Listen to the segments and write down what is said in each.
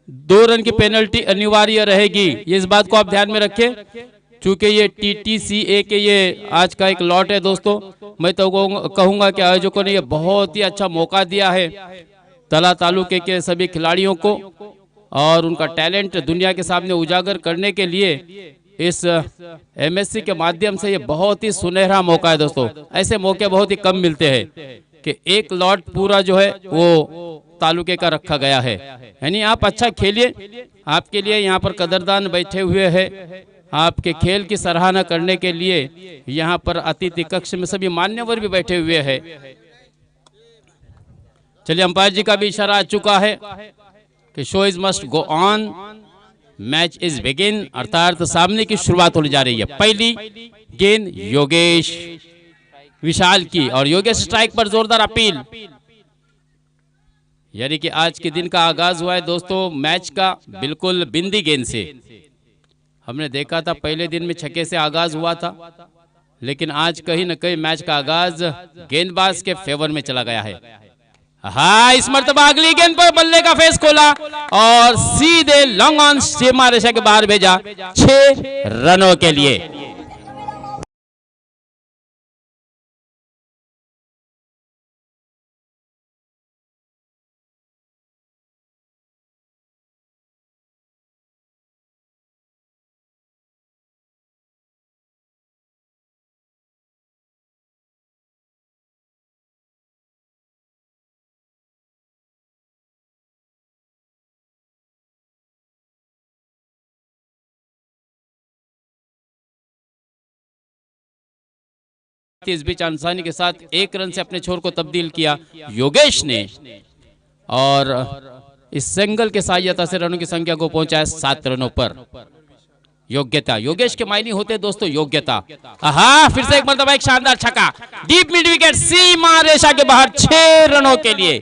2 run की penalty अनिवार्य रहेगी, ये इस बात को आप ध्यान में रखें। चूंकि ये TTCA के ये आज का एक लॉट है दोस्तों, मैं तो कहूंगा कि आयोजकों ने ये बहुत ही अच्छा मौका दिया है तला तालुके के सभी खिलाड़ियों को, और उनका टैलेंट दुनिया के सामने उजागर करने के लिए इस MSC के माध्यम से ये बहुत ही सुनहरा मौका है दोस्तों। ऐसे मौके बहुत ही कम मिलते हैं कि एक लॉट पूरा जो है वो तालुके का रखा गया है। यानी आप अच्छा खेलिए, आपके लिए यहाँ पर कदरदान बैठे हुए हैं, आपके खेल की सराहना करने के लिए यहाँ पर अतिथि कक्ष में सभी मान्यवर भी बैठे हुए हैं। चलिए, अंपायर जी का भी इशारा आ चुका है कि show is must go on, match is begin, अर्थात सामने की शुरुआत होने जा रही है। पहली गेंद योगेश विशाल की, और योगेश स्ट्राइक पर जोरदार अपील। यानी कि आज के दिन का आगाज हुआ है दोस्तों मैच का बिल्कुल बिंदी गेंद से। हमने देखा था पहले दिन में छक्के से आगाज हुआ था, लेकिन आज कहीं न कहीं मैच का आगाज गेंदबाज के फेवर में चला गया है। हाँ, इस मर्तबा अगली गेंद पर बल्ले का फेस खोला और सीधे लॉन्ग ऑन सीमा रेखा के बाहर भेजा 6 रनों के लिए। इस बीच आसानी के साथ 1 रन से अपने छोर को तब्दील किया योगेश ने, और इस सिंगल के सहायता से रनों की संख्या को पहुंचाया 7 रनों पर। योग्यता, योगेश के मायने होते दोस्तों योग्यता। हाँ, फिर से एक मरतबा एक शानदार छक्का, डीप मिड विकेट, सीमा रेखा के बाहर 6 रनों के लिए।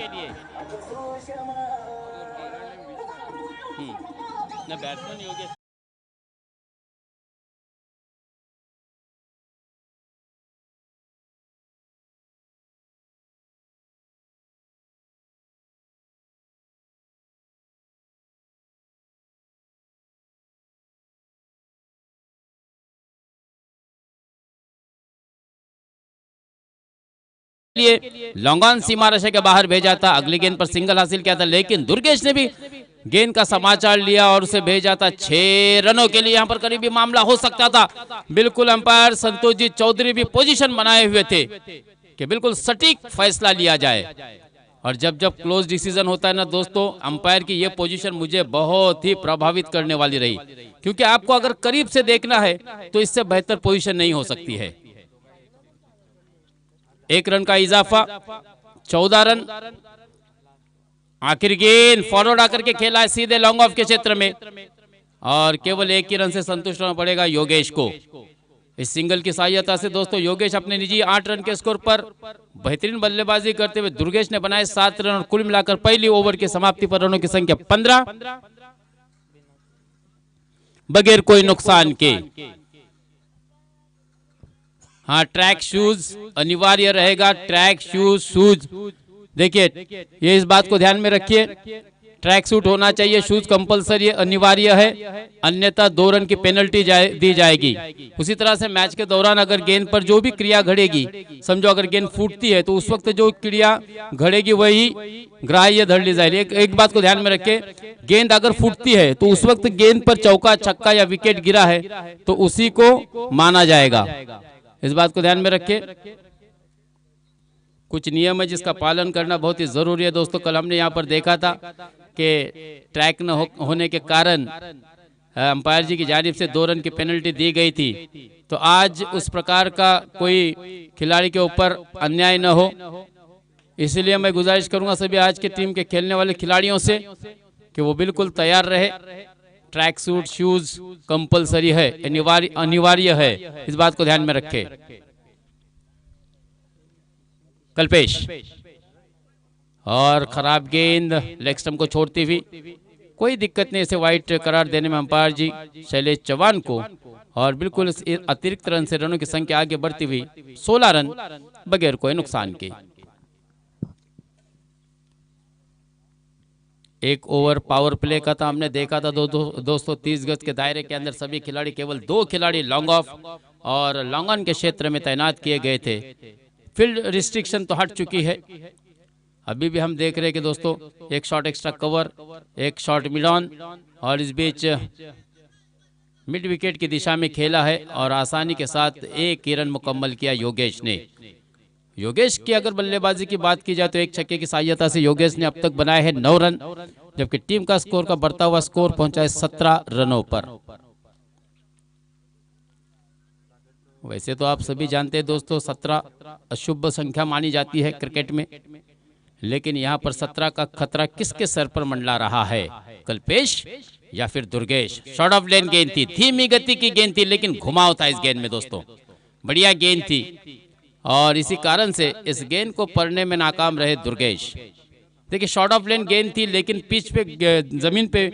लिए लॉन्ग ऑन सीमा रेखा के बाहर भेजा था, अगली गेंद पर सिंगल हासिल किया था, लेकिन दुर्गेश ने भी गेंद का समाचार लिया और उसे भेजा था 6 रनों के लिए। यहाँ पर करीबी मामला हो सकता था। बिल्कुल अंपायर संतोष जी चौधरी भी पोजीशन बनाए हुए थे कि बिल्कुल सटीक फैसला लिया जाए, और जब जब क्लोज डिसीजन होता है ना दोस्तों, अंपायर की ये पोजीशन मुझे बहुत ही प्रभावित करने वाली रही, क्योंकि आपको अगर करीब से देखना है तो इससे बेहतर पोजीशन नहीं हो सकती है। 1 रन का इजाफा, 14 रन। आखिर गेंद फॉरवर्ड आकर के खेला है सीधे लॉन्ग ऑफ के क्षेत्र में, और केवल 1 ही रन से संतुष्ट होना पड़ेगा योगेश को। इस सिंगल की सहायता से दोस्तों योगेश अपने निजी 8 रन के स्कोर पर बेहतरीन बल्लेबाजी करते हुए दुर्गेश ने बनाए 7 रन, और कुल मिलाकर पहली ओवर की समाप्ति पर रनों की संख्या 15 बगैर कोई नुकसान के। हाँ, ट्रैक शूज अनिवार्य रहेगा, ट्रैक शूज देखिए, ये इस बात को ध्यान में रखिए, ट्रैक सूट होना चाहिए, शूज कंपलसरी अनिवार्य है, अन्यथा 2 रन की पेनल्टी दी जाएगी। उसी तरह से मैच के दौरान अगर गेंद पर जो भी क्रिया घड़ेगी, समझो अगर गेंद फूटती है तो उस वक्त जो क्रिया घड़ेगी वही ग्राह्य धर ली जाएगी। एक बात को ध्यान में रखें, गेंद अगर फूटती है तो उस वक्त गेंद पर चौका छक्का या विकेट गिरा है तो उसी को माना जाएगा। इस बात को ध्यान में रखें। कुछ नियम है जिसका पालन करना बहुत ही जरूरी है दोस्तों। कल हमने यहाँ पर देखा था कि ट्रैक न होने के कारण अंपायर जी की जानिब से 2 रन की पेनल्टी दी गई थी, तो आज उस प्रकार का कोई खिलाड़ी के ऊपर अन्याय न हो, इसलिए मैं गुजारिश करूंगा सभी आज के टीम के खेलने वाले खिलाड़ियों से कि वो बिल्कुल तैयार रहे। ट्रैक सूट शूज कंपलसरी है, अनिवार्य है, इस बात को ध्यान में रखें। कल्पेश, और खराब गेंद लेग स्टंप को छोड़ती हुई, कोई दिक्कत नहीं, इसे वाइड करार देने में अंपायर जी शैलेश चौहान को, और बिल्कुल अतिरिक्त रन से रनों की संख्या आगे बढ़ती हुई 16 रन बगैर कोई नुकसान के। एक ओवर पावर प्ले का था, हमने देखा था 230 गज के दायरे के अंदर सभी खिलाड़ी, केवल 2 खिलाड़ी लॉन्ग ऑफ और लॉन्ग ऑन के क्षेत्र में तैनात किए गए थे। फील्ड रिस्ट्रिक्शन तो हट चुकी है। अभी भी हम देख रहे हैं कि दोस्तों एक शॉट एक्स्ट्रा कवर, एक शॉट मिड ऑन, और इस बीच मिड विकेट की दिशा में खेला है और आसानी के साथ एक रन मुकम्मल किया योगेश ने। योगेश की अगर बल्लेबाजी की बात की जाए तो एक छक्के की सहायता से योगेश ने अब तक बनाए हैं 9 रन, जबकि टीम का स्कोर का बढ़ता हुआ स्कोर पहुंचा है 17 रनों पर। वैसे तो आप सभी जानते हैं दोस्तों 17 अशुभ संख्या मानी जाती है क्रिकेट में, लेकिन यहाँ पर 17 का खतरा किसके सर पर मंडला रहा है, कल्पेश या फिर दुर्गेश? शॉर्ट ऑफ लेन गेंद थी, धीमी गति की गेंद थी, लेकिन घुमाव था इस गेंद में दोस्तों, बढ़िया गेंद थी और इसी कारण से इस गेंद को पकड़ने में नाकाम रहे दुर्गेश। देखिए शॉर्ट ऑफ लेन गेंद थी, लेकिन पिच पे जमीन पे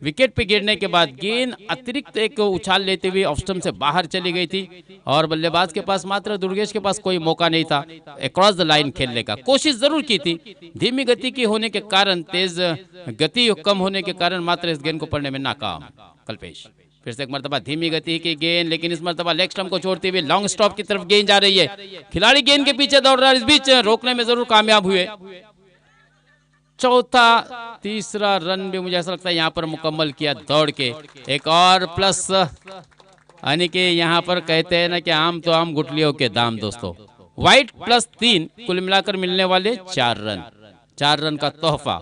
विकेट पे गिरने के बाद गेंद अतिरिक्त एक उछाल लेते हुए ऑफ स्टंप से बाहर चली गई थी और बल्लेबाज के पास, मात्र दुर्गेश के पास कोई मौका नहीं था अक्रॉस द लाइन खेलने का। कोशिश जरूर की थी, धीमी गति की होने के कारण, तेज गति कम होने के कारण मात्र इस गेंद को पकड़ने में नाकाम कल्पेश। फिर से एक मरतबा धीमी गति की गेंद, लेकिन इस मरतबा लेग स्टंप को छोड़ते हुए लॉन्ग स्टॉप की तरफ गेंद जा रही है। खिलाड़ी गेंद के पीछे दौड़ रहा है, इस बीच रोकने में जरूर कामयाब हुए। चौथा तीसरा रन भी मुझे ऐसा लगता है यहाँ पर मुकम्मल किया दौड़ के, एक और प्लस, यानी कि यहाँ पर कहते हैं ना कि आम तो आम गुठलियों के दाम दोस्तों। वाइट प्लस 3 कुल मिलाकर मिलने वाले 4 रन, 4 रन का तोहफा,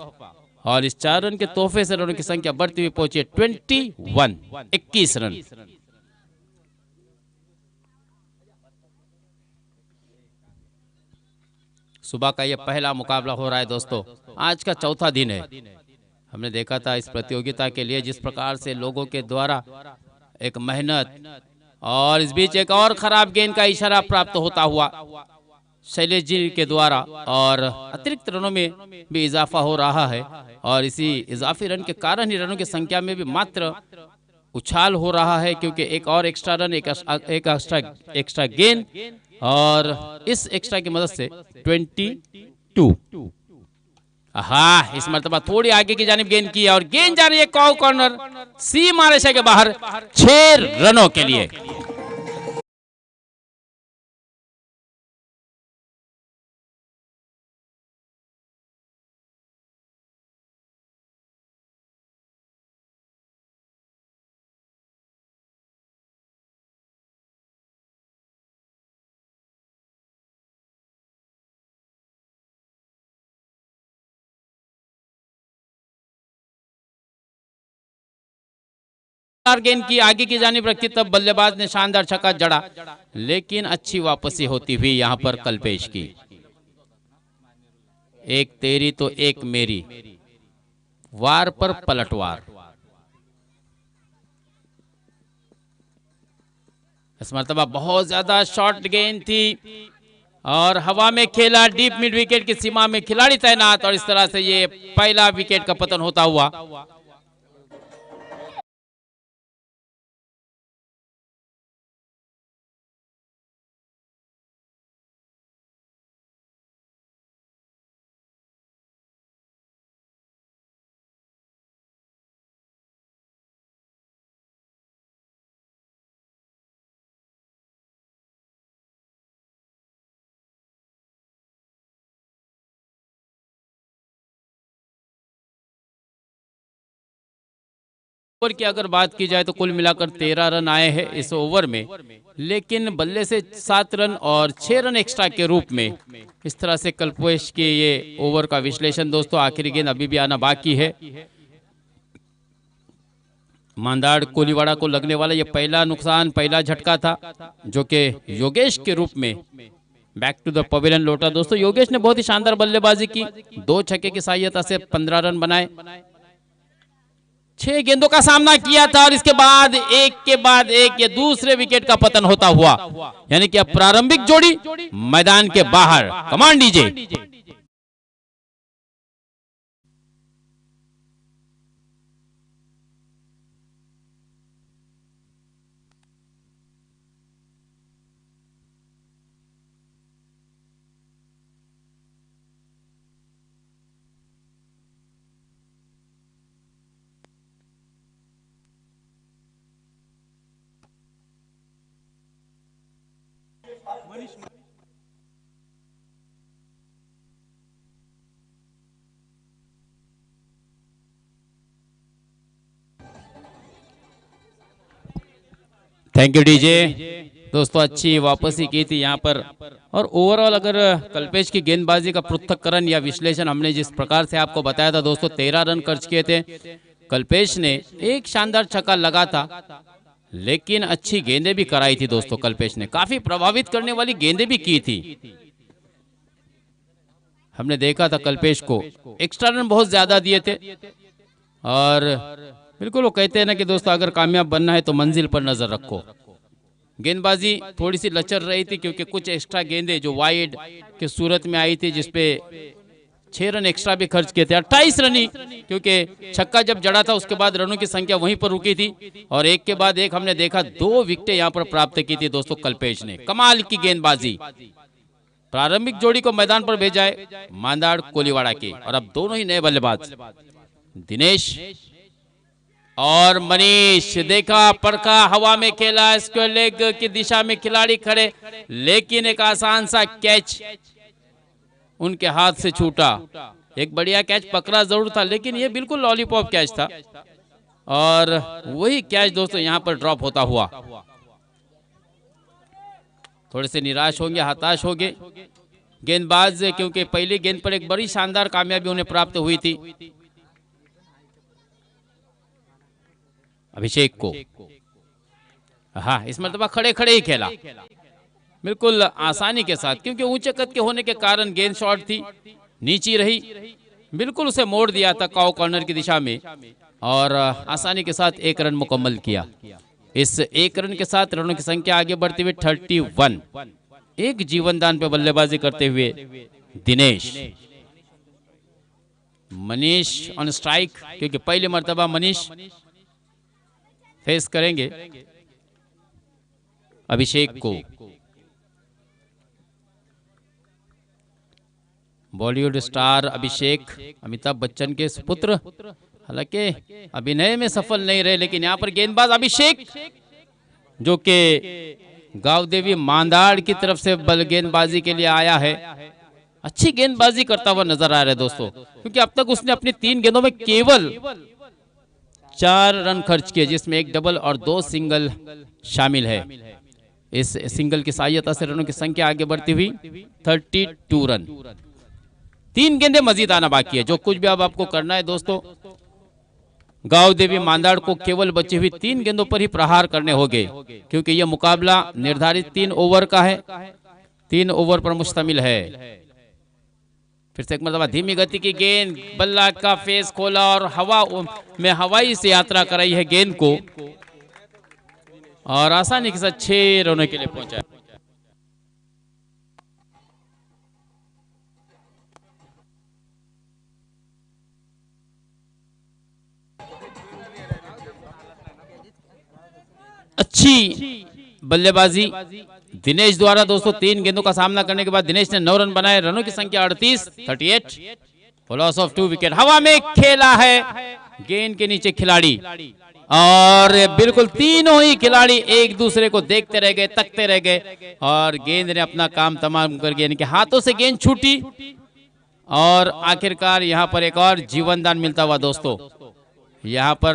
और इस 4 रन के तोहफे से रनों की संख्या बढ़ती हुई पहुंची 21 रन। सुबह का यह पहला मुकाबला हो रहा है दोस्तों, आज का चौथा दिन है। हमने देखा था इस प्रतियोगिता के लिए जिस प्रकार से लोगों के द्वारा एक मेहनत, और इस बीच एक और खराब गेंद का इशारा प्राप्त होता हुआ शैलेश जी के द्वारा, और अतिरिक्त रनों में भी इजाफा हो रहा है और इसी इजाफी रन के कारण ही रनों की संख्या में भी मात्र उछाल हो रहा है, क्योंकि एक और एक्स्ट्रा रन, एक एक्स्ट्रा गेंद, और इस एक्स्ट्रा की मदद से 22। हाँ, इस मरतबा थोड़ी आगे की जानिब गेंद की है और गेंद जा रही है कॉर्नर, सीमा रेखा के बाहर 6 रनों के लिए। गेंद की आगे की जानिब रखी, तब बल्लेबाज ने शानदार छक्का जड़ा, लेकिन अच्छी वापसी होती हुई यहां पर कल्पेश की। एक तेरी तो एक मेरी, वार पर पलटवार। इस मरतबा बहुत ज्यादा शॉर्ट गेंद थी और हवा में खेला, डीप मिड विकेट की सीमा में खिलाड़ी तैनात, और इस तरह से ये पहला विकेट का पतन होता हुआ। ओवर की अगर बात की जाए तो कुल मिलाकर 13 रन आए हैं इस ओवर में, लेकिन बल्ले से 7 रन और 6 रन एक्स्ट्रा के रूप में। इस तरह से कल्पेश के ये ओवर का विश्लेषण दोस्तों। आखिरी गेंद अभी भी आना बाकी है। मांदाड़ कोलीवाड़ा को लगने वाला ये पहला नुकसान, पहला झटका था, जो कि योगेश के रूप में बैक टू द पवेलियन लौटा। दोस्तों योगेश ने बहुत ही शानदार बल्लेबाजी की, 2 छक्के की सहायता से 15 रन बनाए, 6 गेंदों का सामना किया था, और इसके बाद एक के बाद एक ये दूसरे विकेट का पतन होता हुआ, यानी कि अब प्रारंभिक जोड़ी मैदान के बाहर। Command DJ. Thank you DJ. दोस्तों अच्छी वापसी की थी यहाँ पर। और ओवरऑल अगर कल्पेश की गेंदबाजी का पृथक्करण या विश्लेषण हमने जिस प्रकार से आपको बताया था दोस्तों, 13 रन खर्च किए थे कल्पेश ने। एक शानदार छक्का लगा था, लेकिन अच्छी गेंदें भी कराई थी दोस्तों कल्पेश ने। काफी प्रभावित करने वाली गेंदें भी की थी। हमने देखा था कल्पेश को एक्स्ट्रा रन बहुत ज्यादा दिए थे। और बिल्कुल वो कहते हैं ना कि दोस्तों अगर कामयाब बनना है तो मंजिल पर नजर रखो। गेंदबाजी थोड़ी सी लचर रही थी क्योंकि कुछ एक्स्ट्रा गेंदें जो वाइड के सूरत में आई थी, जिसपे 6 रन एक्स्ट्रा भी खर्च किए थे। 28 रन, क्योंकि छक्का जब जड़ा था उसके बाद रनों की संख्या वहीं पर रुकी थी। और एक के बाद एक हमने देखा 2 विकेटें यहाँ पर प्राप्त की थी दोस्तों कल्पेश ने। कमाल की गेंदबाजी। प्रारंभिक जोड़ी को मैदान पर भेजा है मांदाड़ कोलीवाड़ा के, और अब दोनों ही नए बल्लेबाज दिनेश और मनीष। देखा, परखा, हवा में खेला, स्क्वायर लेग की दिशा में खिलाड़ी खड़े, लेकिन एक आसान सा कैच उनके हाथ से छूटा। एक बढ़िया कैच पकड़ा जरूर था, लेकिन ये बिल्कुल लॉलीपॉप कैच था। और वही कैच दोस्तों यहाँ पर ड्रॉप होता हुआ। थोड़े से निराश होंगे, हताश होंगे गेंदबाज, क्योंकि पहली गेंद पर एक बड़ी शानदार कामयाबी उन्हें प्राप्त हुई थी। अभिषेक को हाँ इस मरतबा खड़े खड़े ही खेला, बिल्कुल आसानी के साथ, क्योंकि ऊंचे कद के होने के कारण गेंद शॉर्ट थी, नीची रही, बिल्कुल उसे मोड़ दिया था काउ कॉर्नर की दिशा में, और आसानी के साथ 1 रन मुकम्मल किया। इस 1 रन के साथ रनों की संख्या आगे बढ़ते हुए 31। एक जीवन दान पे बल्लेबाजी करते हुए दिनेश। मनीष ऑन स्ट्राइक, क्योंकि पहली मर्तबा मनीष फेस करेंगे अभिषेक को। बॉलीवुड स्टार अभिषेक अमिताभ बच्चन के सुपुत्र, हालांकि अभिनय में सफल नहीं रहे, लेकिन यहाँ पर गेंदबाज अभिषेक जो कि गांव देवी मांदाड़ की तरफ से बल गेंदबाजी के लिए आया है, अच्छी गेंदबाजी करता हुआ नजर आ रहा है दोस्तों, क्योंकि अब तक उसने अपनी 3 गेंदों में केवल 4 रन खर्च किए, जिसमें 1 डबल और 2 सिंगल शामिल है। इस सिंगल की सहायता से रनों की संख्या आगे बढ़ती हुई 32 रन। 3 गेंदें मजीद आना बाकी है। जो कुछ भी अब आपको करना है दोस्तों, गांव देवी मांदाड़ को केवल बची हुई 3 गेंदों पर ही प्रहार करने होंगे, क्योंकि यह मुकाबला निर्धारित 3 ओवर का है, 3 ओवर पर मुश्तमिल है। फिर से एक मरतबा धीमी गति की गेंद, बल्ला का फेस खोला और हवा में हवाई से यात्रा कराई है गेंद को, और आसानी के साथ 6 रनों के लिए पहुंचा। अच्छी बल्लेबाजी दिनेश द्वारा दोस्तों। 3 गेंदों का सामना करने के बाद दिनेश ने 9 रन बनाए। रनों की संख्या 38 लॉस ऑफ 2 विकेट। हवा में खेला है गेंद के नीचे खिलाड़ी, और बिल्कुल तीनों ही खिलाड़ी एक दूसरे को देखते रह गए, तकते रह गए, और गेंद ने अपना काम तमाम कर गया, इनके हाथों से गेंद छूटी, और आखिरकार यहां पर एक और जीवन दान मिलता हुआ दोस्तों। यहां पर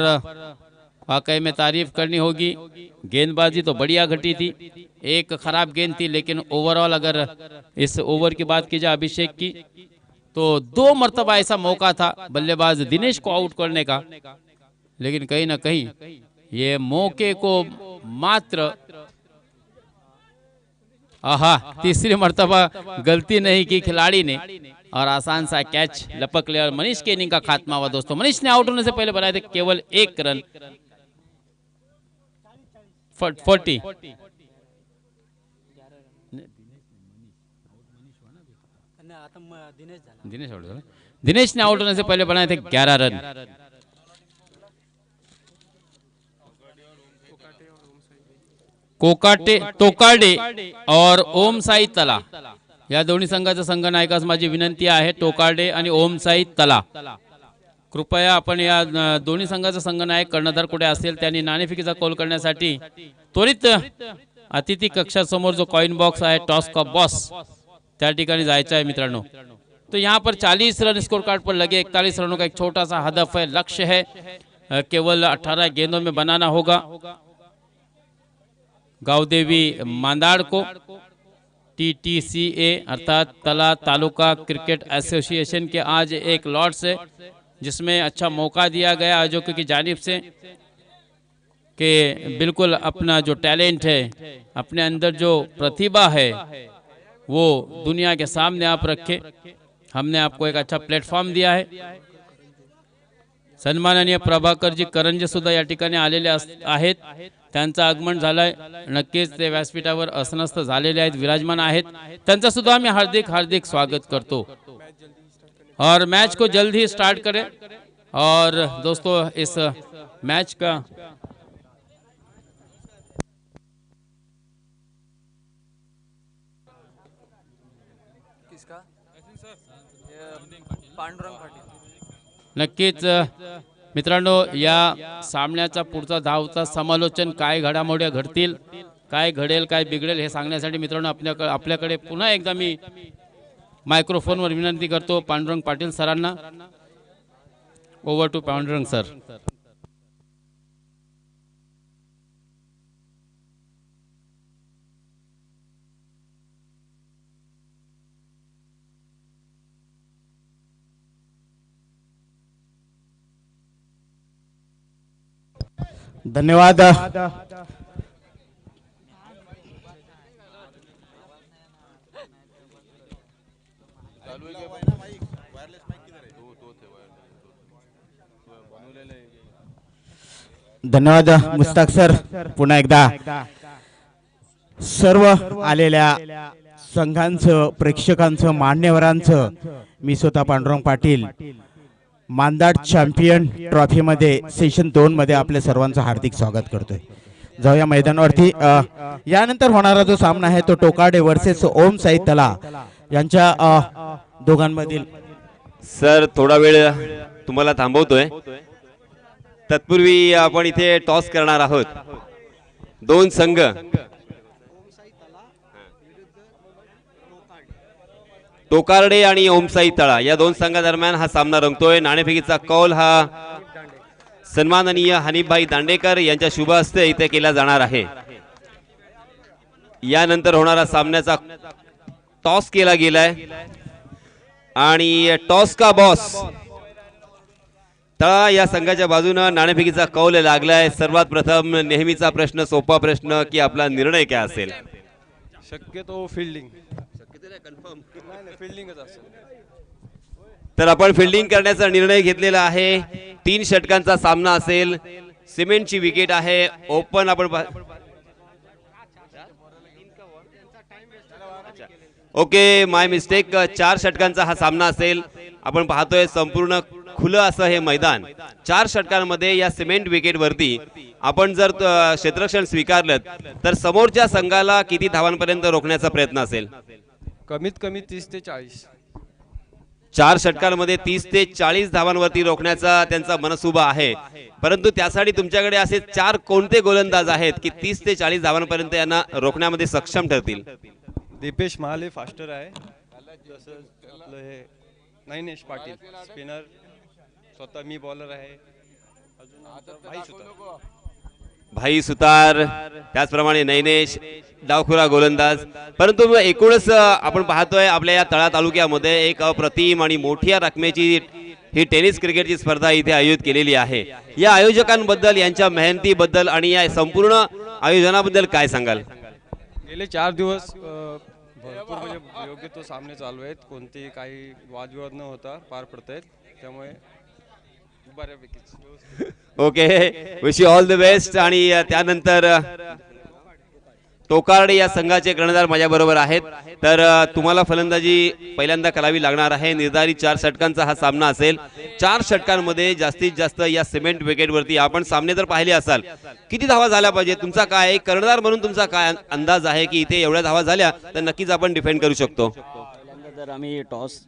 वाकई में तारीफ करनी होगी, गेंदबाजी तो बढ़िया घटी थी, एक खराब गेंद थी, लेकिन ओवरऑल अगर इस ओवर की बात की जाए अभिषेक की, तो 2 मरतबा ऐसा मौका था बल्लेबाज दिनेश को आउट करने का, लेकिन कहीं ना कहीं ये मौके को मात्र तीसरी मरतबा गलती नहीं की खिलाड़ी ने, और आसान सा कैच लपक लिया, और मनीष के इनिंग का खात्मा हुआ दोस्तों। मनीष ने आउट होने से पहले बनाए थे केवल 1 रन। 40 दिनेश ने आउट होने से पहले बनाए थे 11 रन। टोकाडे और ओम साई तला या दोन्ही संघाच्या संघ नायकास माझी विनंती आहे, टोकाडे आणि ओम साई तला, कृपया आपण या दोन्ही संघाचा संघ नायक कर्णधार कुठे असेल त्यांनी नाणेफेकीचा कॉल करण्यासाठी त्वरित अतिथी कक्षासमोर जो कॉइन बॉक्स आहे टॉस का बॉस त्या ठिकाणी जायचं आहे मित्रांनो। तो यहाँ पर 40 रन स्कोर कार्ड पर लगे, 41 रनों का एक छोटा सा हदफ है, लक्ष्य है केवल 18 गेंदों में बनाना होगा गावदेवी मांदाड़ को। TTCA अर्थात तला तालुका क्रिकेट एसोसिएशन के आज एक लॉट्स है जिसमें अच्छा मौका दिया गया आयोजकों की जानिब से कि बिल्कुल अपना जो टैलेंट है, अपने अंदर जो प्रतिभा है वो दुनिया के सामने आप रखे। हमने आपको एक अच्छा प्लेटफॉर्म दिया है। सन्माननीय प्रभाकरजी करंजे सुद्धा या ठिकाणी आलेले आहेत, त्यांचं आगमन झालंय। नक्कीच ते व्यासपीठावर असनस्त झालेले आहेत, विराजमान आहेत, त्यांचा सुद्धा आम्ही हार्दिक हार्दिक स्वागत करतो और मैच को जल्द ही स्टार्ट करें। और दोस्तों इस मैच का नक्कीच मित्रांनो या सामन्याचा पुढचा धावता समालोचन काय घडामोडी घडतील, काय घडेल काय बिघडेल हे सांगण्यासाठी मित्रांनो आपल्याकडे पुन्हा एकदा मी मायक्रोफोनवर विनंती करतो पांडुरंग पाटील सरांना। Over to Pandurang sir. धन्यवाद। धन्यवाद मुस्ताक सर। पुन्हा एकदा सर्व आलेल्या संघांचं, प्रेक्षकांचं, मान्यवरांचं मी स्वतः पांडुरंग पाटील मांदाड चॅम्पियन ट्रॉफी मध्ये सेशन 2 मध्ये आपल्या सर्वांचं हार्दिक स्वागत करतोय। जाऊया मैदानावरती। यानंतर होणारा जो सामना आहे तो टोकाडे वर्सेस ओम साई तला यांच्या दोघांमधील। सर थोडा वेळ तुम्हाला थांबवतोय, तत्पूर्वी आपण इथे टॉस करणार आहोत। दोन संघ टोकारडे आणि ओमसाई तळा या दोन संघादरम्यान हा सामना रंगतोय। नाणेफेकीचा कौल हा सन्माननीय हनीफभाई दांडेकर यांच्या शुभ हस्ते इथे केला जाणार आहे। यानंतर होणारा सामन्याचा टॉस केला गेलाय आणि टॉस का बॉस तळा या संघाच्या बाजूने नाणेफेकीचा कौल लागलाय। सर्वात प्रथम नेहमीचा प्रश्न, सोपा प्रश्न की आपला निर्णय काय असेल? शक्यतो फिल्डिंग कन्फर्म फिल्डिंगच असेल। तर आपण फिल्डिंग करण्याचा निर्णय घेतलेला आहे। 3 षटकांचा सामना असेल, सिमेंटची विकेट आहे, ओपन आपण ओके माय मिस्टेक 4 षटकांचा हा सामना असेल। आपण पाहतोय संपूर्ण खुलं असं हे मैदान। 4 षटकांमध्ये या सिमेंट विकेट वरती आपण जर क्षेत्ररक्षण स्वीकारलं तर समोरच्या संघाला किती धावांपर्यंत रोखण्याचा प्रयत्न असेल? कमीत कमी 30 ते 40। 4 षटकांमध्ये 30 ते 40 धावांवरती रोखण्याचा त्यांचा मनसुबा आहे, परंतु त्यासाठी तुमच्याकडे असे 4 कोणते गोलंदाज आहेत की 30 ते 40 धावांपर्यंत यांना रोखण्यामध्ये सक्षम ठरतील? दीपेश महाले फास्टर आहे, तसंच हे नैनेश पाटील स्पिनर, स्वतः मी बॉलर आहे, अजून भाई सुतार, त्याचप्रमाणे नैनेश डावखुरा गोलंदाज। परंतु एकूणच आपण पाहतोय आपल्या या तळा तालुक्यामध्ये एक अप्रतिम आणि मोठ्या रकमेची ही टेनिस क्रिकेटची स्पर्धा इथे आयोजित केलेली आहे। या आयोजकांबद्दल, यांच्या मेहनतीबद्दल आणि या संपूर्ण आयोजनाबद्दल काय सांगाल? गेले 4 दिवस भरपूर म्हणजे योग्य तो सामने चालू आहेत, कोणते काही वादविवाद न होता पार पडत आहेत, त्यामुळे बऱ्यापैकी okay wish you all the best. आणि त्यानंतर टोकारडे या संघाचे कर्णधार माझ्या बरोबर आहेत, तर तुम्हाला फलंदाजी पहिल्यांदा करावी लागणार आहे। निर्धारित 4 षटकांचा हा सामना असेल। 4 षटकांमध्ये जास्तीत जास्त या सिमेंट विकेटवरती आपण सामने जर पाहिले असाल किती धावा झाल्या पाहिजे, तुमचा काय कर्णधार म्हणून तुमचा काय अंदाज आहे की इथे एवढ्या धावा झाल्या तर नक्कीच आपण डिफेंड करू शकतो? पहिल्यांदा तर आम्ही टॉस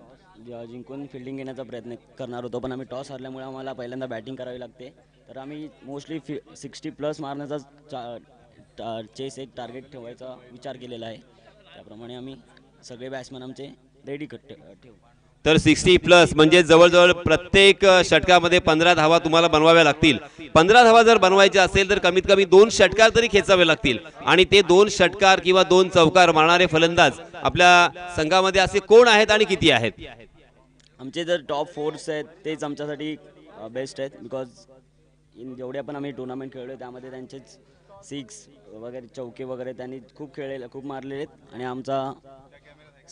जिंकून फिल्डिंग घेण्याचा प्रयत्न करणार होतो, पण आम्ही टॉस हरल्यामुळे आम्हाला पहिल्यांदा बॅटिंग करावी लागते, तर आम्ही मोस्टली 60+ मारण्याचा चेस एक टार्गेट ठेवायचा विचार केलेला आहे. त्याप्रमाणे आम्ही सगळे बॅट्समन आमचे रेडी ठेवू. तर 60+ म्हणजे जवळजवळ प्रत्येक षटकामध्ये 15 धावा तुम्हाला बनवाव्या लागतील. 15 धावा जर बनवायच्या असेल तर कमीत कमी 2 षटकार तरी खेचावे लागतील. आणि ते 2 षटकार किंवा 2 चौकार मारणारे फलंदाज आपल्या संघामध्ये असे कोण आहेत आणि किती आहेत? आमचे जर टॉप 4 आहेत तेच आमच्यासाठी बेस्ट आहेत. बिकॉज जेवढे पण आम्ही टुर्नामेंट खेळलो त्यामध्ये त्यांचेच 6 वगैरे चौके वगैरे त्यांनी खूप मारलेले आहेत आणि आमचा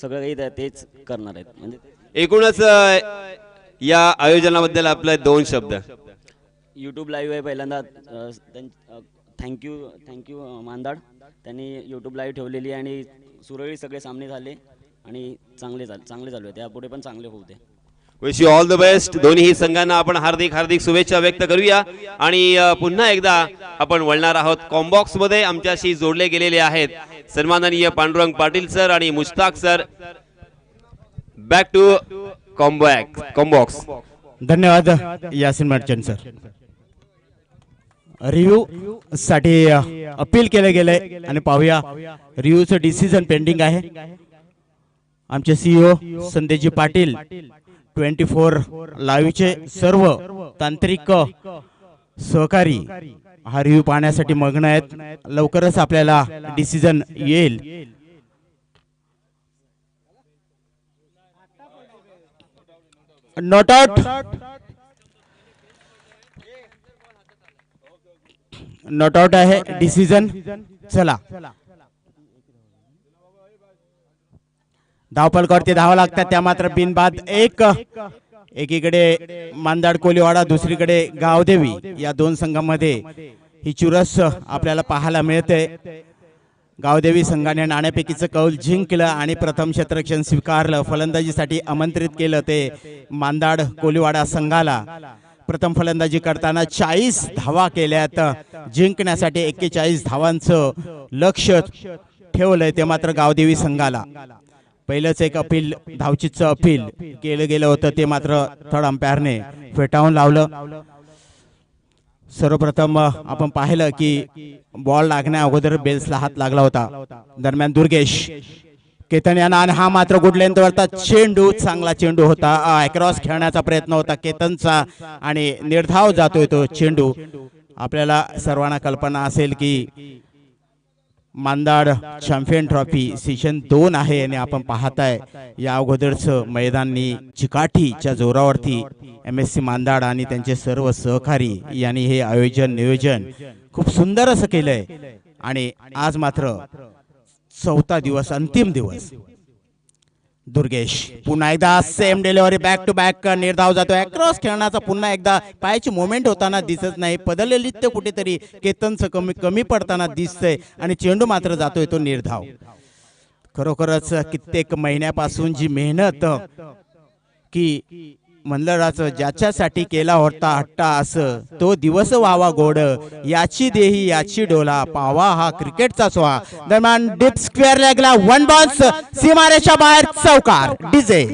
सगळं काही तेच करणार आहेत. म्हणजे एकूणच या आयोजनाबद्दल आपले 2 शब्द. यूट्यूब लाईव्ह आहे पहिल्यांदा. थँक्यू मांदाड, त्यांनी यूट्यूब लाईव्ह ठेवलेली आणि सुरळीत सगळे सामने झाले आणि चांगले चालू आहे. त्यापुढे पण चांगले होऊ दे. Wish you all the best. दोन्ही संघांना आपण हार्दिक शुभेच्छा व्यक्त करूया. आणि पुन्हा एकदा आपण वळणार आहोत कॉम्बॉक्स मध्ये. आमच्याशी जोडले गेलेले आहेत सन्माननीय पांडुरंग पाटील सर आणि Mushtaq sir. Back to combox. धन्यवाद यासिन मर्चंट सर. रिव्ह्यू साठी अपील केलं गेलंय आणि पाहूया रिव्ह्यूचं डिसिजन पेंडिंग आहे. आमचे CEO संदेशजी पाटील 24 लाईव्हचे सर्व तांत्रिक सहकारी हा रिव्ह्यू पाहण्यासाठी मग्न आहेत. लवकरच आपल्याला डिसिजन येईल. नॉट आउट आहे डिसिजन. चला धावपलकावरती धावा लागतात त्या मात्र बिनबाद. एकीकडे मांदाड कोलीवाडा, दुसरीकडे गावदेवी. या 2 संघांमध्ये ही चुरस आपल्याला पाहायला मिळते. गावदेवी संघाने नाणेफेकीचं कौल जिंकलं आणि प्रथम क्षेत्ररक्षण स्वीकारलं. फलंदाजीसाठी आमंत्रित केलं ते मांदाड कोलीवाडा संघाला. प्रथम फलंदाजी करताना 40 धावा केल्यात. जिंकण्यासाठी 41 धावांचं लक्ष ठेवलंय ते मात्र गावदेवी संघाला. पहिलंच एक अपील, धावचीचं अपील केलं गेलं होतं ते मात्र थर्ड अंपायरने फेटाळून लावलं. सर्वप्रथम आपण पाहिलं की बॉल लागण्या अगोदर बेल्सला हात लागला होता. दरम्यान दुर्गेश केतन यांना, आणि हा मात्र गुड लेंथवरचा चेंडू, चांगला चेंडू होता. अक्रॉस खेळण्याचा प्रयत्न होता केतनचा आणि निर्धाव जातोय तो चेंडू. आपल्याला सर्वांना कल्पना असेल की मांदाड चॅम्पियन ट्रॉफी सेशन 2 आहे आणि आपण पाहताय या अगोदरचं मैदानी चिकाटीच्या जोरावरती MSC मांदाड आणि त्यांचे सर्व सहकारी यांनी हे आयोजन नियोजन खूप सुंदर असं केलंय. आणि आज मात्र 4था दिवस, अंतिम दिवस. दुर्गेश पुन्हा एकदा same delivery, back to back निर्धाव जातोय. क्रॉस खेळण्याचा पुन्हा एकदा पायाची मोमेंट होताना दिसत नाही. बदललेली ते कुठेतरी केतनचं कमी पडताना दिसतंय आणि चेंडू मात्र जातोय तो निर्धाव. खरोखरच कित्येक महिन्यापासून जी मेहनत की मंडळाचं ज्याच्यासाठी केला होता हट्टा, असं तो दिवस व्हावा गोड, याची देही याची डोला, पावा हा क्रिकेटचा सोहा. दरम्यान डीप स्क्वेअर लेगला 1 बॉन्स, सीमारेषा बाहेर चौकार. डीजे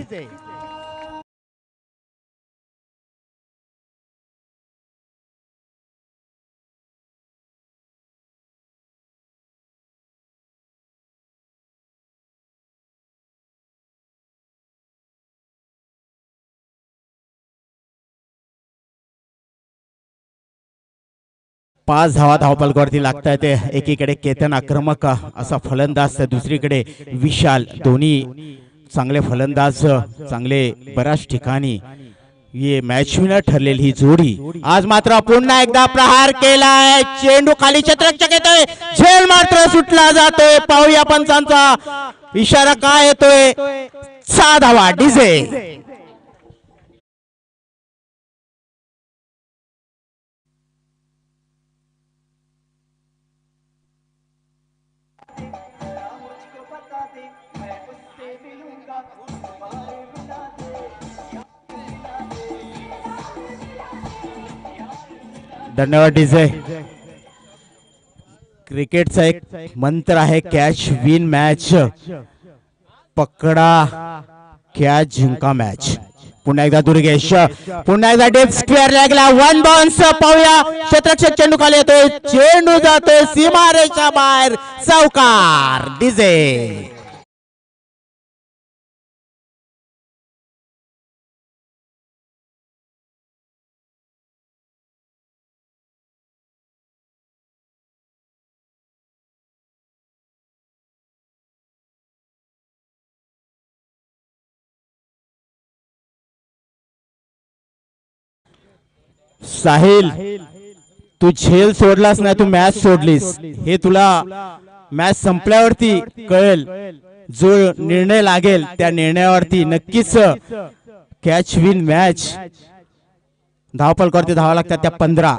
पाच धावा धावपलकावरती लागतायत. एकीकडे केतन आक्रमक असा फलंदाज, दुसरीकडे विशाल. दोन्ही चांगले फलंदाज, चांगले बऱ्याच ठिकाणी ये मॅच विनर ठरलेली ही जोडी. आज मात्र पुन्हा एकदा प्रहार केलाय. चेंडू खाली क्षेत्ररक्षक येतोय, झेल मात्र सुटला जातोय. पाहूया पंचांचा इशारा काय येतोय. 6 धावा. डीजे धन्यवाद डीजे. क्रिकेटचा एक मंत्र आहे, कॅच विन मॅच. पकडा कॅच जिंका मॅच. पुन्हा एकदा दुर्गेश, पुन्हा एकदा डीप स्क्वेअर लागला, वन बाउन्स पाहूया, क्षेत्ररक्षक चेंडू खाली येतोय, चेंडू जातोय सीमारेषा बाहेर, चौकार डीजे. साहिल, तू झेल सोडलास नाही, तू मॅच सोडलीस, हे तुला मॅच संपल्यावरती कळेल. जो निर्णय लागेल त्या निर्णयावरती नक्कीच कॅच विन मॅच. धावपलकावरती धावा लागतात त्या 15.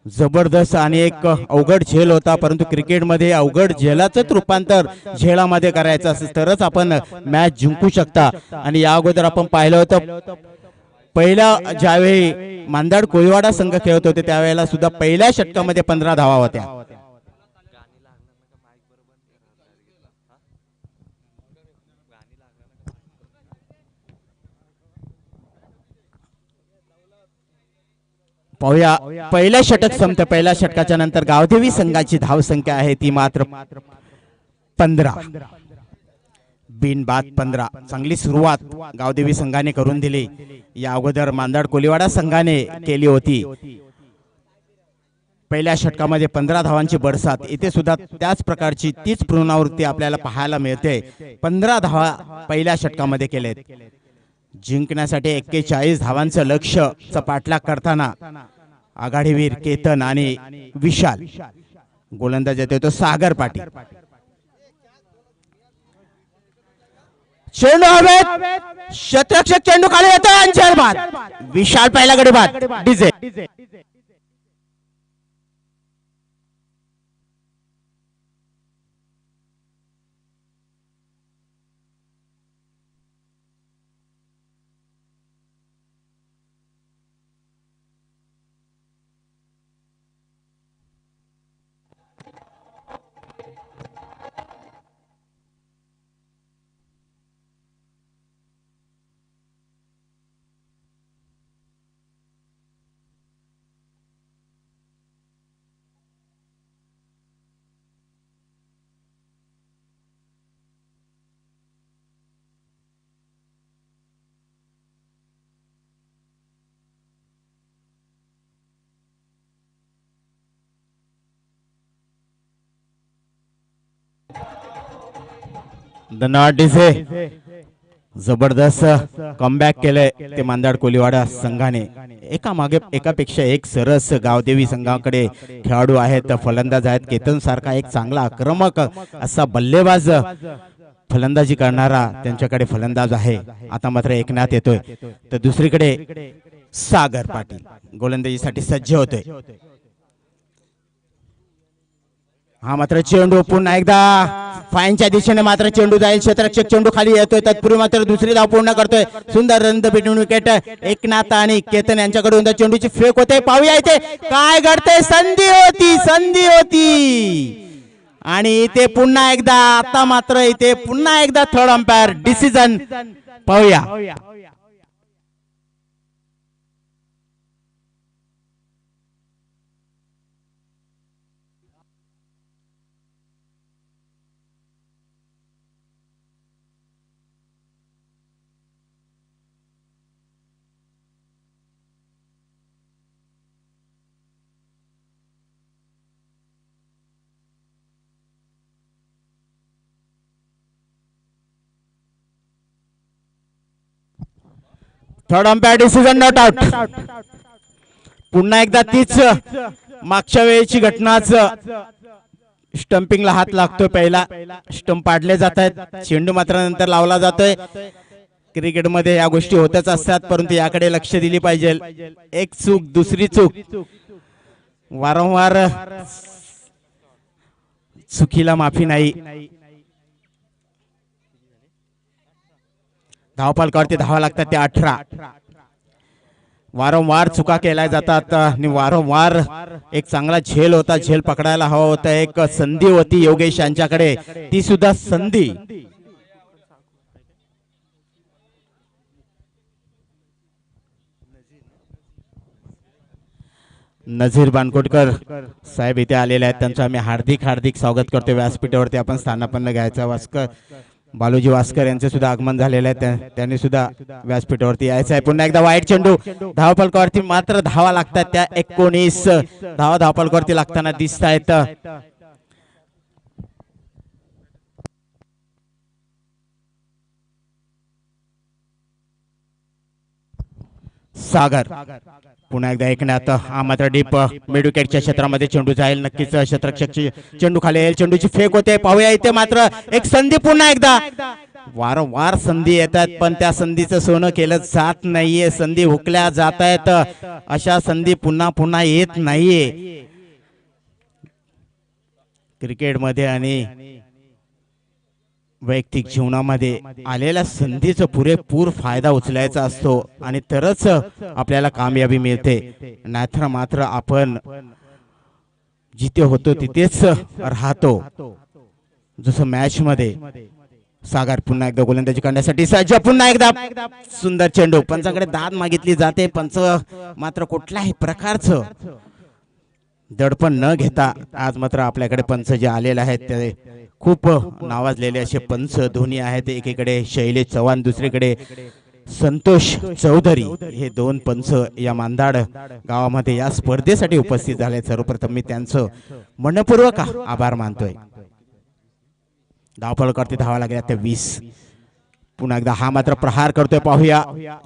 जबरदस्त आणि एक अवघड झेल होता, परंतु क्रिकेटमध्ये अवघड झेलाचंच रूपांतर झेलामध्ये करायचं असेल तरच आपण मॅच जिंकू शकता. आणि या अगोदर आपण पाहिलं होतं, पहिल्या ज्यावेळी मांदाड कोळीवाडा संघ खेळत होते त्यावेळेला सुद्धा पहिल्या षटकामध्ये 15 धावा होत्या. पाहूया पहिल्या षटक संपतं. पहिल्या षटकाच्या नंतर गावदेवी संघाची धावसंख्या आहे ती मात्र 15. बिनबाद 15. चांगली सुरुवात गावदेवी संघाने करून दिली. या अगोदर मांदाड कोलीवाडा संघाने केली होती. पहिल्या षटकामध्ये 15 धावांची बरसात. इथे सुद्धा त्याच प्रकारची तीच पुनरावृत्ती आपल्याला पाहायला मिळते. 15 धावा पहिल्या षटकामध्ये केलेत. जिंकण्यासाठी 41 धावांचं लक्ष्य पाठलाग करताना आघाडीवीर केतन आणि विशाल. गोलंदाज येतो तो सागर पाटील. चेंडू हवेत, क्षेत्ररक्षक चेंडू खाली येतो, अंजल बाद. विशाल पहिला गडी बाद. डीजे. डीजे. जबरदस्त कमबॅक केलंय ते मांदाड कोलीवाडा संघाने. एकामागे एकापेक्षा एक सरस गावदेवी संघाकडे खेळाडू आहेत, फलंदाज आहेत. केतन सारखा एक चांगला आक्रमक असा बल्लेबाज फलंदाजी करणारा त्यांच्याकडे फलंदाज आहे. आता मात्र एकनाथ येतोय तर दुसरीकडे सागर पाटील गोलंदाजीसाठी सज्ज होतोय. हा मात्र चेंडू पुन्हा एकदा फाईनच्या दिशेने मात्र चेंडू जाईल. क्षेत्ररक्षक चेंडू खाली येतोय, तत्पूर्वी मात्र दुसरी धाव पूर्ण करतोय. सुंदर रंद भेटून विकेट. एकनाथ आणि केतन यांच्याकडून चेंडूची फेक होते. पाहूया इथे काय घडतंय. संधी होती, संधी होती आणि इथे पुन्हा एकदा आता मात्र इथे पुन्हा एकदा थर्ड अंपायर डिसिजन पाहूया. Third umpire decision not out. पुन्हा एकदा तीच मागच्या वेळेची घटनाच. स्टंपिंगला हात लागतोय. पहिला स्टंप पाडले जात आहेत. चेंडू मात्र नंतर लावला जातोय. क्रिकेटमध्ये या गोष्टी होतच असतात, परंतु याकडे लक्ष दिली पाहिजे. एक चूक दुसरी चूक, वारंवार चुकीला माफी नाही. धावपलकावरती धावा लागतात ते 18. वारंवार चुका केल्या जातात आणि वारंवार एक चांगला झेल होता, झेल पकडायला हवा होता. एक संधी होती योगेश यांच्याकडे, ती सुद्धा संधी नझीर बानकोटकर साहेब इथे आलेले आहेत, त्यांचं आम्ही हार्दिक हार्दिक स्वागत करतो. व्यासपीठावरती आपण स्थानापन्न घ्यायचं. वास्कर बालूजी वास्कर यांचे सुद्धा आगमन झालेलं आहे, त्यांनी सुद्धा व्यासपीठावरती यायचं आहे. पुन्हा एकदा वाईट चेंडू धावफलकावरती मात्र धावा लागतात, त्या 19 धावा धावफलकावरती लागताना दिसत आहेत. सागर पुन्हा एकदा ऐकण्यात हा मात्र डीप मिड विकेटच्या क्षेत्रामध्ये चेंडू जाईल. नक्कीच क्षेत्ररक्षकची चेंडू खाली येईल, चेंडूची फेक होते. पाहूया इथे मात्र एक संधी पुन्हा एकदा. वारंवार संधी येतात पण त्या संधीचं सोनं केलं जात नाहीये. संधी हुकल्या जात आहेत, अशा संधी पुन्हा पुन्हा येत नाहीये क्रिकेटमध्ये. आणि वैयक्तिक जीवनामध्ये आलेल्या संधीचा पुरेपूर फायदा उचलायचा असतो आणि तरच आपल्याला कामयाबी मिळते. नाहीतर मात्र आपण जिथे होतो तिथेच राहतो. जसं मॅच मध्ये सागर पुन्हा एकदा गोलंदाजी करण्यासाठी सज्ज. पुन्हा एकदा सुंदर चेंडू. पंचाकडे दाद मागितली जाते, पंच मात्र कुठल्याही प्रकारचं दडपण न घेता आज मात्र आपल्याकडे पंच जे आलेले आहेत ते खूप नावाजलेले असे पंच दोन्ही आहेत. एकीकडे शैलेश चव्हाण, दुसरीकडे संतोष चौधरी. हे दोन पंच या मांदाड गावामध्ये या स्पर्धेसाठी उपस्थित झाले. सर्वप्रथम मी त्यांचं मनपूर्वक आभार मानतोय. धावफलकावरती धावा लागल्या त्या 20. पुन्हा एकदा हा मात्र प्रहार करतोय. पाहूया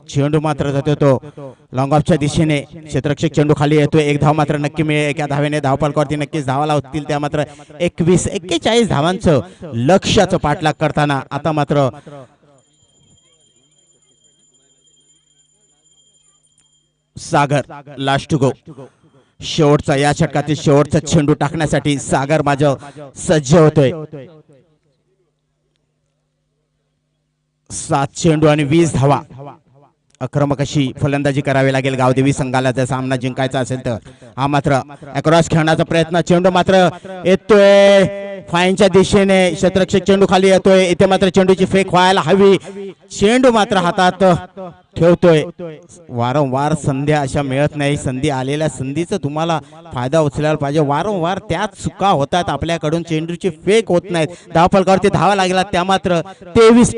चेंडू मात्र जातो तो लॉंग ऑफच्या दिशेने. क्षेत्ररक्षक चेंडू खाली येतोय. एक धाव मात्र नक्की मिळेल. एका धावेने धावफलकावरती नक्कीच धावा लावतील. त्या मात्र 41 धावांचं लक्ष्याचं पाठलाग करताना आता मात्र सागर लास्ट टू गो. शेवटचा या षटकातील शेवटचा चेंडू टाकण्यासाठी सागर माझं सज्ज होतोय. 7 चेंडू आणि 20 धावा. आक्रमक अशी फलंदाजी करावी लागेल गावदेवी संघाला जर सामना जिंकायचा असेल तर. हा मात्र अक्रॉस खेळण्याचा प्रयत्न. चेंडू मात्र येतोय फाईनच्या दिशेने. क्षेत्ररक्षक चेंडू खाली येतोय. इथे मात्र चेंडूची फेक व्हायला हवी. चेंडू मात्र हातात ठेवतोय. वारंवार संध्या अशा मिळत नाही. संधी आलेल्या संधीचा तुम्हाला फायदा उचलायला पाहिजे. वारंवार त्याच चुका होतात आपल्याकडून. चेंडूची फेक होत नाहीत. धावफलकावरती धावा लागला त्या मात्र 23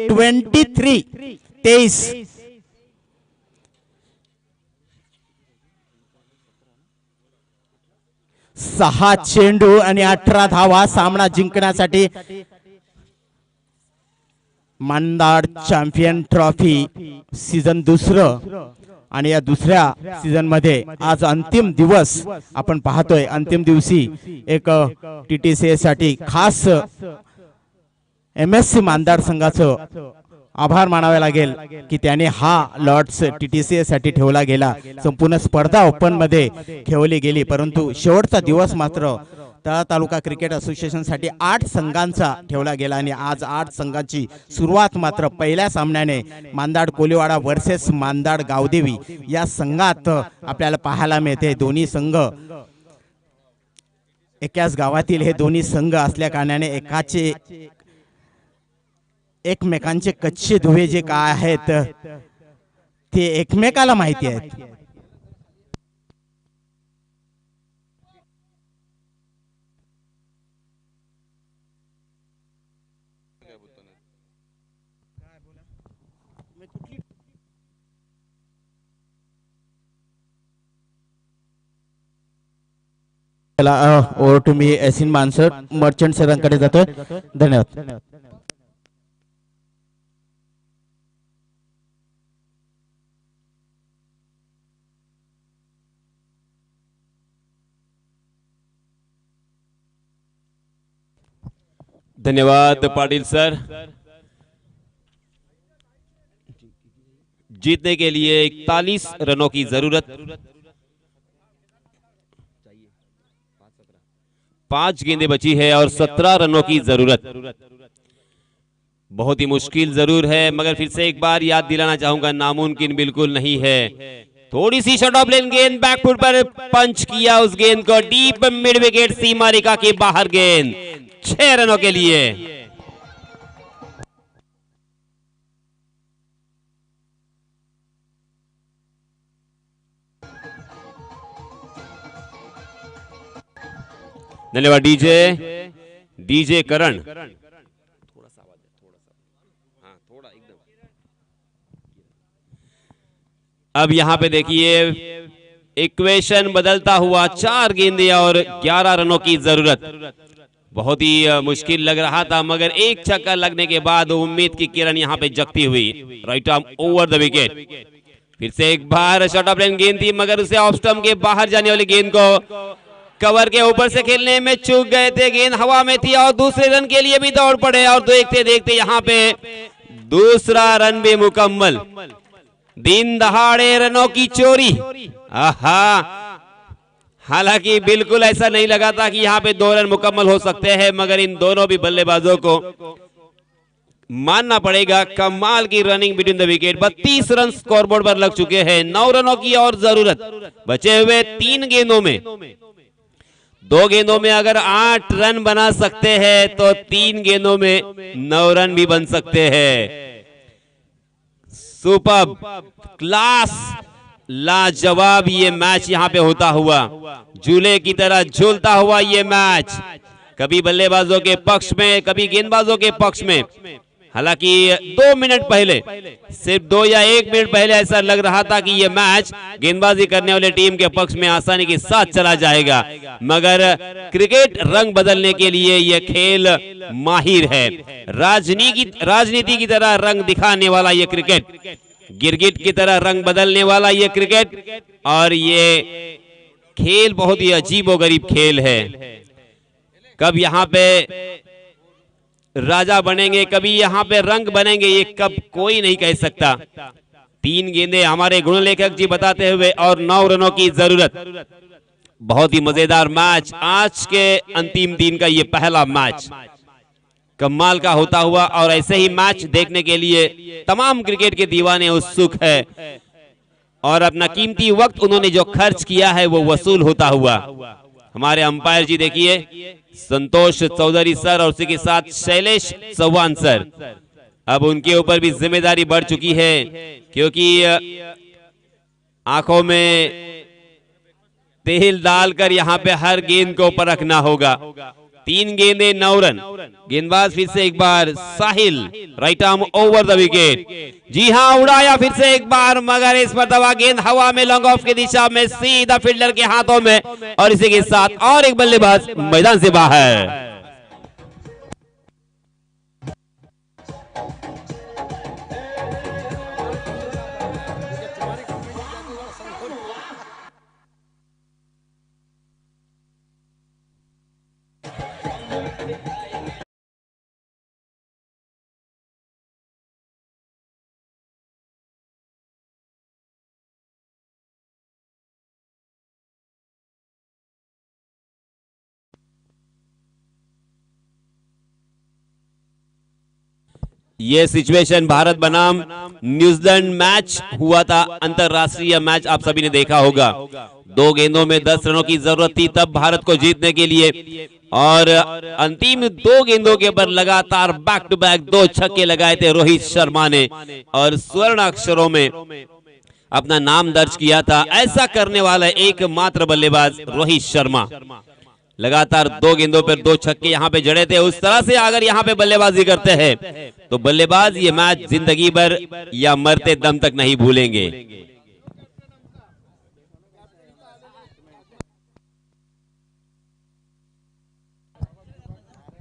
6 चेंडू आणि 18 धावा. सामना जिंकण्यासाठी मांदाड चॅम्पियन ट्रॉफी सीझन दुसरं आणि या दुसऱ्या सीझन मध्ये आज अंतिम दिवस आपण पाहतोय. अंतिम दिवशी एक TTCA साठी खास MSC मांदाड संघाचं आभार मानावे लागेल की त्याने हा लॉट्स TTCA साठी ठेवला गेला. संपूर्ण स्पर्धा ओपन मध्ये खेळवली गेली परंतु शेवटचा दिवस मात्र तळा तालुका क्रिकेट असोसिएशन साठी 8 संघांचा ठेवला गेला. आणि आज 8 संघांची सुरुवात मात्र पहिल्या सामन्याने मांदाड कोलीवाडा वर्सेस मांदाड गावदेवी या संघात आपल्याला पाहायला मिळते. दोन्ही संघ एकाच गावातील हे दोन्ही संघ असल्या कारणाने एकमेकांचे कच्चे धुवे जे काय आहेत ते एकमेकाला माहिती आहेत. ओव्हर टू मी एसिन मानसर मर्चंट सरांकडे जातोय. धन्यवाद. धन्यवाद पाटिल सर. जीतने के लिए 41 रनों की जरूरत. 5 गेंदें बची है और 17 रनों की जरूरत. बहुत ही मुश्किल जरूर है मगर फिर से एक बार याद दिलाना चाहूंगा नामुमकिन बिल्कुल नहीं है. थोड़ी सी शॉट ऑफ लेन गेंद बैकफुट पर पंच किया उस गेंद को डीप मिड विकेट सीमा रेखा के बाहर. गेंद 6 रनों के लिए. धन्यवाद डीजे डीजे करण। अब यहाँ पे देखिए इक्वेशन बदलता हुआ, 4 गेंदें और 11 रनों की जरूरत। बहुत ही मुश्किल लग रहा था, मगर एक छक्का लगने के बाद उम्मीद की किरण यहाँ पे जगती हुई। Right arm over the wicket. फिर से एक बार शॉर्ट ऑफ लाइन गेंद थी, मगर उसे ऑफ स्टंप के बाहर जाने वाली गेंद को कवर के ऊपर से खेलने में चूक गए थे। गेंद हवा में थी और दूसरे रन के लिए भी दौड़ पड़े और देखते देखते यहाँ पे दूसरा रन भी मुकम्मल। दिन दहाड़े रनों की चोरी। आहा, हालांकि बिल्कुल ऐसा नहीं लगा था कि यहाँ पे 2 रन मुकम्मल हो सकते हैं, मगर इन दोनों भी बल्लेबाजों को मानना पड़ेगा, कमाल की running between the wicket. 32 run scoreboard पर लग चुके हैं। 9 रनों की और जरूरत। बचे हुए 3 गेंदों में, 2 गेंदों में अगर 8 रन बना सकते हैं तो 3 गेंदों में 9 रन भी बन सकते हैं। सुपर क्लास, लाजवाब ये मैच यहाँ पे होता हुआ, झूले की तरह झूलता हुआ ये मैच, कभी बल्लेबाजों के पक्ष में कभी गेंदबाजों के पक्ष में। हालांकि 2 मिनट पहले, सिर्फ 2 या 1 मिनट पहले ऐसा लग रहा था कि यह मैच गेंदबाजी करने वाले टीम के पक्ष में आसानी के साथ चला जाएगा, मगर क्रिकेट रंग बदलने के लिए यह खेल माहिर है। राजनीति की तरह रंग दिखाने वाला यह क्रिकेट, गिरगिट की तरह रंग बदलने वाला यह क्रिकेट, और ये खेल बहुत ही अजीबोगरीब खेल है। कब यहाँ पे राजा बनेंगे, कभी यहाँ पे रंग बनेंगे, ये कब कोई नहीं कह सकता। 3 गेंदें हमारे गुण लेखक जी बताते हुए और 9 रनों की जरूरत। बहुत ही मजेदार मैच, आज के अंतिम दिन का ये पहला मैच कमाल का होता हुआ, और ऐसे ही मैच देखने के लिए तमाम क्रिकेट के दीवाने उत्सुक है, और अपना कीमती वक्त उन्होंने जो खर्च किया है वो वसूल होता हुआ। हमारे अंपायर जी देखिए, संतोष चौधरी सर और उसी के साथ शैलेश चौहान सर। अब उनके ऊपर भी जिम्मेदारी बढ़ चुकी है, क्योंकि आंखों में तेल डालकर यहाँ पे हर गेंद को परखना होगा। 3 गेंदें 9 रन। गेंदबाज फिर से एक बार Sahil, right arm over the wicket. जी हां, उड़ाया फिर से एक बार, मगर इस मरतबा गेंद हवा में लॉन्ग ऑफ की दिशा में सीधा फील्डर के हाथों में, और इसी के साथ और एक बल्लेबाज मैदान से बाहर। ये सिचुएशन भारत बनाम न्यूजीलैंड मैच हुआ था, अंतरराष्ट्रीय मैच, आप सभी ने देखा होगा। 2 गेंदों में 10 रनों की जरूरत थी तब भारत को जीतने के लिए, और अंतिम 2 गेंदों के ऊपर लगातार बैक टू बैक 2 छक्के लगाए थे रोहित शर्मा ने, और स्वर्ण अक्षरों में अपना नाम दर्ज किया था। ऐसा करने वाला एकमात्र बल्लेबाज रोहित शर्मा। लगातार 2 गेंदों पर 2 छक्के यहाँ पे जड़े थे। उस तरह से अगर यहाँ पे बल्लेबाजी करते हैं तो बल्लेबाज ये मैच जिंदगी भर या मरते दम तक नहीं भूलेंगे।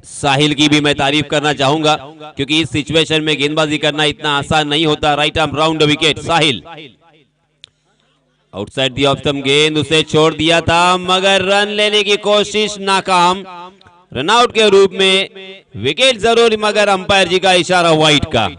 साहिल की भी मैं तारीफ करना चाहूंगा, क्योंकि इस सिचुएशन में गेंदबाजी करना इतना आसान नहीं होता। Right arm round wicket. Sahil outside the off stump गेंद, उसे छोड़ दिया था, मगर रन लेने की कोशिश नाकाम। रनआउट के रूप में विकेट जरूर, मगर अंपायर जी का इशारा वाइड का।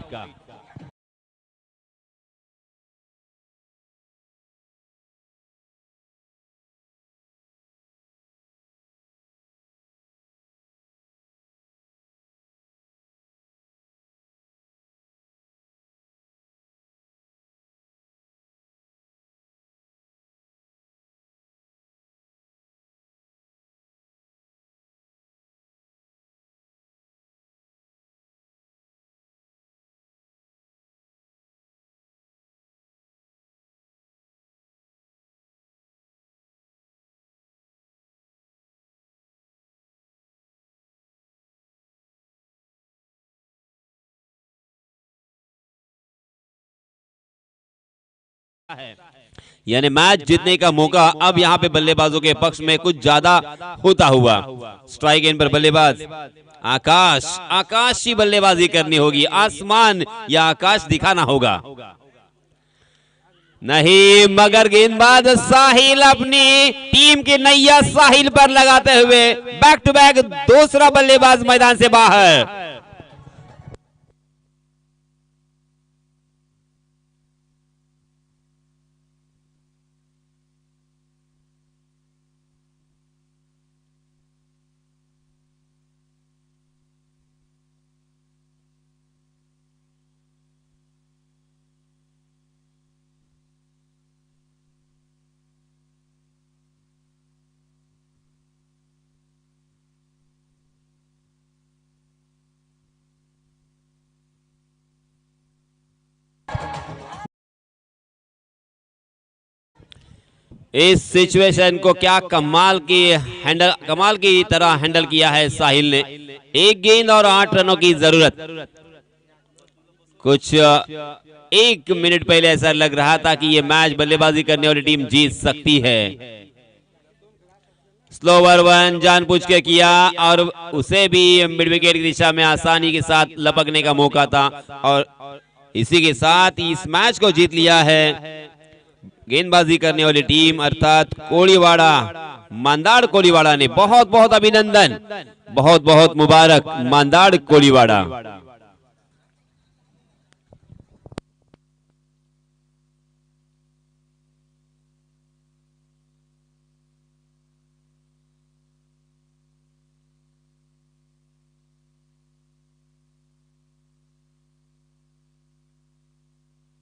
यानी मैच जीतने का मौका अब यहाँ पे बल्लेबाजों के पक्ष में कुछ ज्यादा होता हुआ। स्ट्राइक एंड पर बल्लेबाज आकाश ही बल्लेबाजी करनी होगी, आसमान या आकाश दिखाना होगा। नहीं, मगर गेंदबाज साहिल अपनी टीम की नैया साहिल पर लगाते हुए बैक टू बैक दूसरा बल्लेबाज मैदान से बाहर। इस सिचुएशन को क्या कमाल की तरह हैंडल किया है साहिल ने। 1 गेंद और 8 रनों की जरूरत। कुछ 1 मिनट पहले ऐसा लग रहा था कि ये मैच बल्लेबाजी करने वाली टीम जीत सकती है। स्लोवर वन जानबूझ के किया और उसे भी मिड विकेट की दिशा में आसानी के साथ लपकने का मौका था और इसी के साथ इस मैच को जीत लिया है गेंदबाजी करने वाली टीम अर्थात कोलीवाड़ा, मांदाड़ कोलीवाड़ा ने। बहुत बहुत अभिनंदन, बहुत बहुत मुबारक मांदाड़ कोलीवाड़ा।